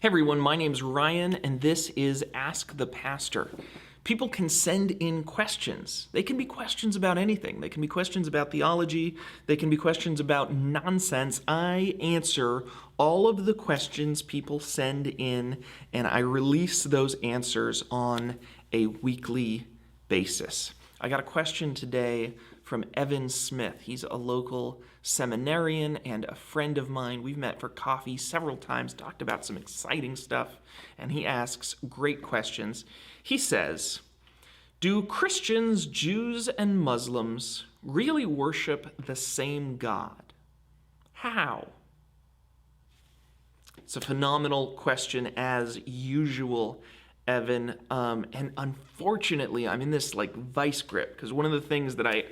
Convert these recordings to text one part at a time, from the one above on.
Hey everyone, my name's Ryan, and this is Ask the Pastor. People can send in questions. They can be questions about anything. They can be questions about theology. They can be questions about nonsense. I answer all of the questions people send in, and I release those answers on a weekly basis. I got a question today from Evan Smith. He's a local seminarian and a friend of mine. We've met for coffee several times, talked about some exciting stuff, and he asks great questions. He says, do Christians, Jews, and Muslims really worship the same God? How? It's a phenomenal question as usual, Evan. And unfortunately, I'm in this vice grip because one of the things that I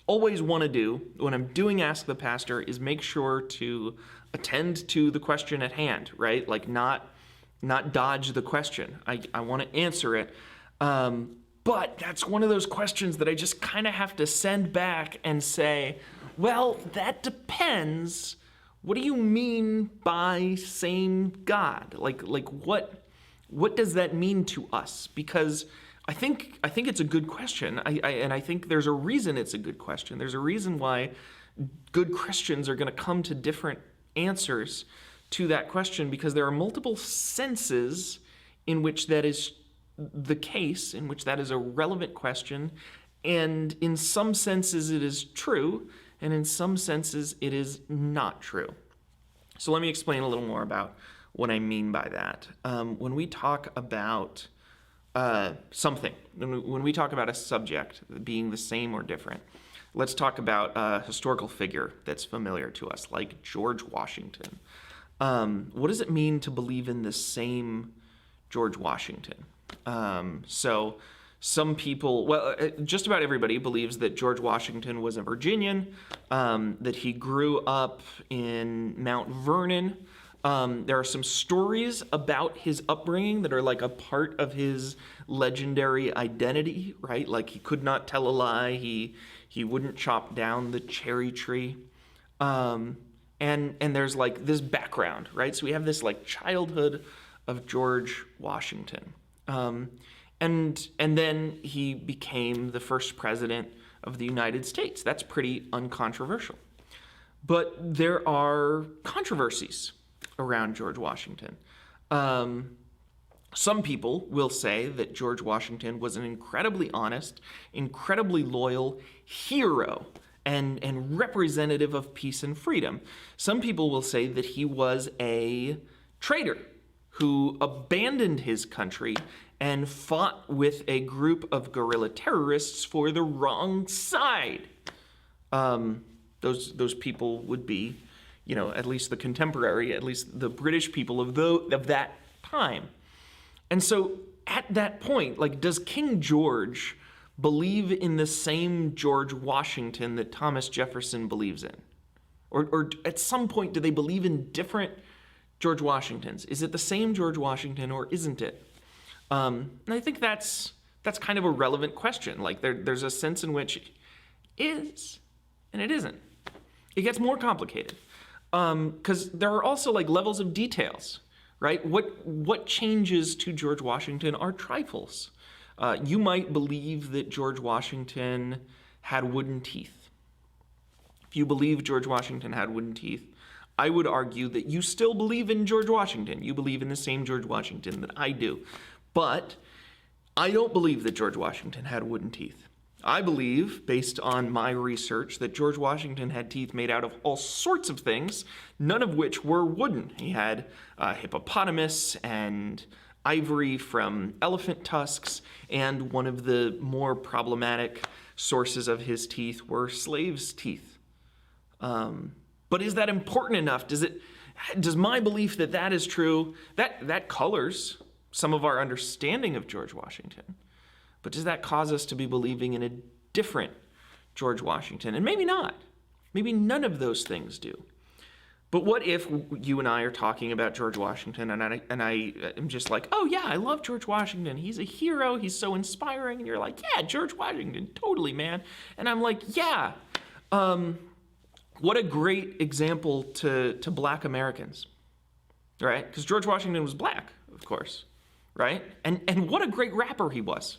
always want to do when I'm doing Ask the Pastor is make sure to attend to the question at hand, right? Not dodge the question. I want to answer it. But that's one of those questions that I just kind of have to send back and say, well, that depends. What do you mean by same God? What does that mean to us? Because I think it's a good question, and I think there's a reason it's a good question. There's a reason why good Christians are going to come to different answers to that question, because there are multiple senses in which that is the case, in which that is a relevant question, and in some senses it is true, and in some senses it is not true. So let me explain a little more about what I mean by that. When we talk about something, when we talk about a subject being the same or different, let's talk about a historical figure that's familiar to us, like George Washington. What does it mean to believe in the same George Washington? So some people, just about everybody believes that George Washington was a Virginian, that he grew up in Mount Vernon. There are some stories about his upbringing that are a part of his legendary identity, right? Like he could not tell a lie. He wouldn't chop down the cherry tree. And there's this background, right? So we have this childhood of George Washington. And then he became the first president of the United States. That's pretty uncontroversial. But there are controversies around George Washington. Some people will say that George Washington was an incredibly honest, incredibly loyal hero and representative of peace and freedom. Some people will say that he was a traitor who abandoned his country and fought with a group of guerrilla terrorists for the wrong side. Those people would be, at least the contemporary, at least the British people of that time. And so at that point, does King George believe in the same George Washington that Thomas Jefferson believes in? Or at some point, do they believe in different George Washingtons? Is it the same George Washington or isn't it? And I think that's kind of a relevant question. There's a sense in which it is and it isn't. It gets more complicated. Because there are also levels of details, right? What changes to George Washington are trifles. You might believe that George Washington had wooden teeth. If you believe George Washington had wooden teeth, I would argue that you still believe in George Washington. You believe in the same George Washington that I do. But I don't believe that George Washington had wooden teeth. I believe, based on my research, that George Washington had teeth made out of all sorts of things, none of which were wooden. He had hippopotamus and ivory from elephant tusks, and one of the more problematic sources of his teeth were slaves' teeth. But is that important enough? Does my belief that is true, that colors some of our understanding of George Washington? But does that cause us to be believing in a different George Washington? And maybe not. Maybe none of those things do. But what if you and I are talking about George Washington and I am just oh yeah, I love George Washington. He's a hero. He's so inspiring. And you're yeah, George Washington, totally, man. And I'm yeah, what a great example to Black Americans. right? Because George Washington was black, of course, right? And what a great rapper he was.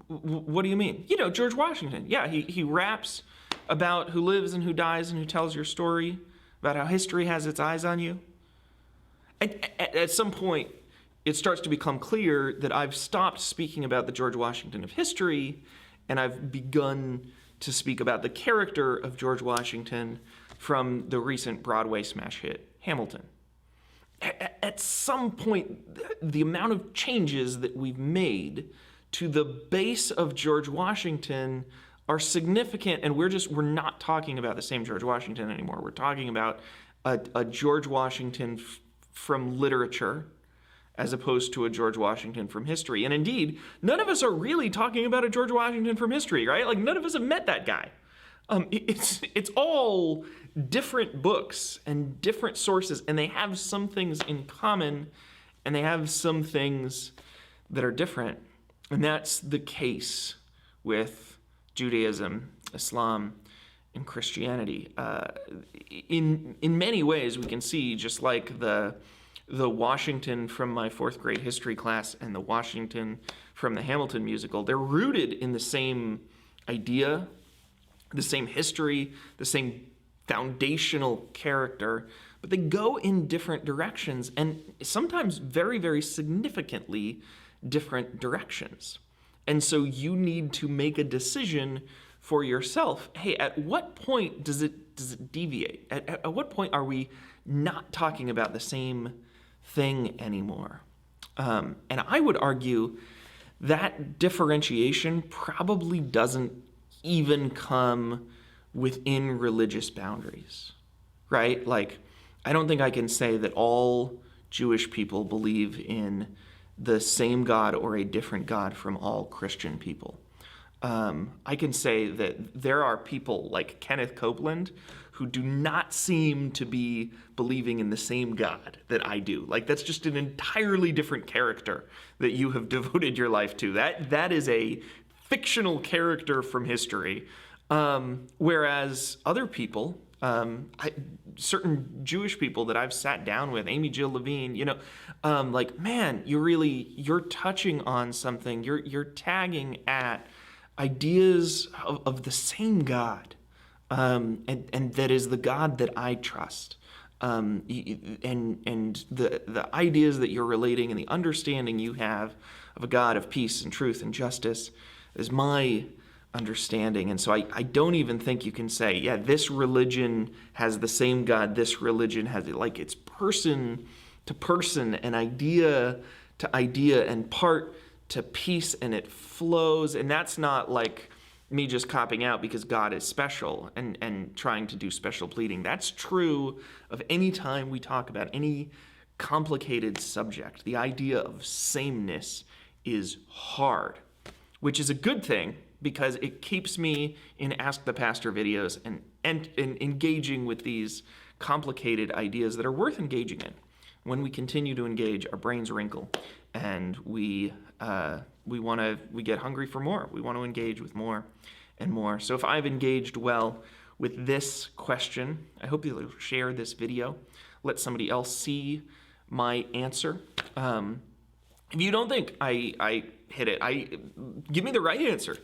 What do you mean? You know, George Washington. Yeah, he raps about who lives and who dies and who tells your story, about how history has its eyes on you. At some point, it starts to become clear that I've stopped speaking about the George Washington of history, and I've begun to speak about the character of George Washington from the recent Broadway smash hit, Hamilton. At some point, the amount of changes that we've made to the base of George Washington are significant, and we're not talking about the same George Washington anymore. We're talking about a George Washington from literature as opposed to a George Washington from history. And indeed, none of us are really talking about a George Washington from history, right? Like, none of us have met that guy. It's all different books and different sources, and they have some things in common, and they have some things that are different. And that's the case with Judaism, Islam, and Christianity. In many ways, we can see, just like the Washington from my fourth grade history class and the Washington from the Hamilton musical, they're rooted in the same idea, the same history, the same foundational character, but they go in different directions, and sometimes very, very significantly different directions. And so you need to make a decision for yourself. Hey, at what point does it deviate? At what point are we not talking about the same thing anymore? And I would argue that differentiation probably doesn't even come within religious boundaries, right? Like, I don't think I can say that all Jewish people believe in the same God or a different God from all Christian people. I can say that there are people like Kenneth Copeland who do not seem to be believing in the same God that I do. Like, that's just an entirely different character that you have devoted your life to. That is a fictional character from history. Whereas other people, certain Jewish people that I've sat down with, Amy Jill Levine, like, man, you're touching on something. You're tagging at ideas of the same God, and that is the God that I trust. And the ideas that you're relating and the understanding you have of a God of peace and truth and justice is my understanding. And so I don't even think you can say, yeah, this religion has the same God, this religion has it. Like, it's person to person and idea to idea and part to piece, and it flows. And that's not like me just copping out because God is special and trying to do special pleading. That's true of any time we talk about any complicated subject. The idea of sameness is hard, which is a good thing because it keeps me in Ask the Pastor videos and engaging with these complicated ideas that are worth engaging in. When we continue to engage, our brains wrinkle, and we get hungry for more. We want to engage with more and more. So if I've engaged well with this question, I hope you'll share this video, let somebody else see my answer. If you don't think I hit it, give me the right answer.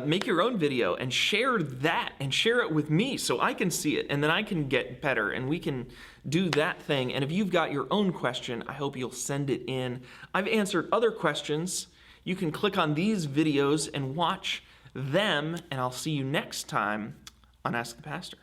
Make your own video and share that and share it with me so I can see it, and then I can get better and we can do that thing. And if you've got your own question, I hope you'll send it in. I've answered other questions. You can click on these videos and watch them, and I'll see you next time on Ask the Pastor.